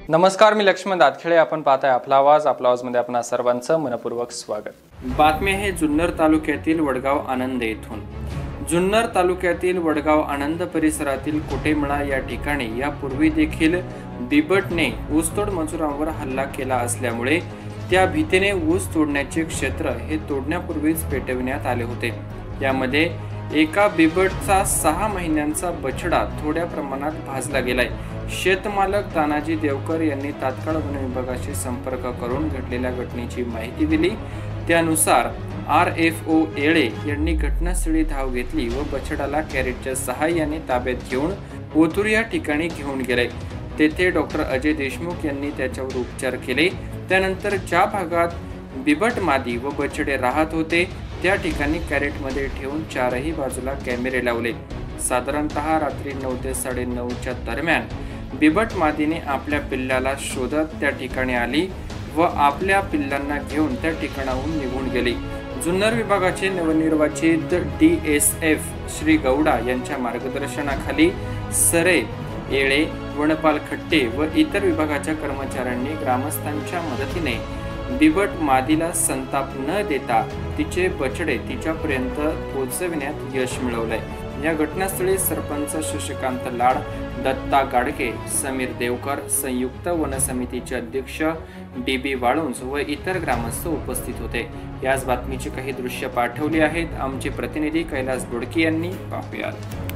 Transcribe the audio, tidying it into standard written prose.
नमस्कार, मी लक्ष्मण दातखेडे. आपण पाहताय आपला आवाजमध्ये आपणा सर्वांचं मनपूर्वक स्वागत. बातमी आहे जुन्नर तालुक्यातील वडगाव आनंद येथून. जुन्नर तालुक्यातील वडगाव आनंद परिसरातील कोटेमळा या ठिकाणी यापूर्वी देखील बिबटने ऊसतोड मजुरांवर हल्ला केला असल्यामुळे त्या भीतीने ऊस तोडण्याचे क्षेत्र हे तोडण्यापूर्वीच पेटविण्यात आले होते. यामध्ये एका बिबटचा 6 महिन्यांचा बछडा थोड्या प्रमाणात भाजला गेलाय. शेतमालक तानाजी देवकर यांनी तात्काळ वन विभागाशी संपर्क करून घडलेल्या घटनेची माहिती दिली. त्यानुसार RFO येळे यांनी घटनास्थळी धाव घेतली व बछडाला कॅरेटच्या सहाय्याने ताब्यात घेऊन ओतूर या ठिकाणी घेऊन गेले. तेथे डॉक्टर अजय देशमुख यांनी त्याच्यावर उपचार केले. त्यानंतर ज्या भागात बिबट मादी व बछडे राहत होते त्या ठिकाणी कॅरेटमध्ये ठेवून चारही बाजूला कॅमेरे लावले. साधारणतः रात्री 9 ते 9:30च्या दरम्यान बिबट मादीने आपल्या पिल्लाला शोधत त्या ठिकाणी आली व आपल्या पिल्लांना घेऊन त्या ठिकाणाहून निघून गेली. जुन्नर विभागाचे नवनिर्वाचित DSF श्री गौडा यांच्या मार्गदर्शनाखाली सरे, येळे, वनपाल खट्टे व इतर विभागाच्या कर्मचाऱ्यांनी ग्रामस्थांच्या मदतीने बिबट मादीला संताप न देता तिचे बछडे तिच्यापर्यंत पोहोचविण्यात यश मिळवलंय. या घटनास्थळी सरपंच शशिकांत लाड, दत्ता गाडके, समीर देवकर, संयुक्त वन समितीचे अध्यक्ष DB वाळुंज व इतर ग्रामस्थ उपस्थित होते. याच बातमीची काही दृश्य पाठवली आहेत आमचे प्रतिनिधी कैलास बोडके यांनी. पाहूयात.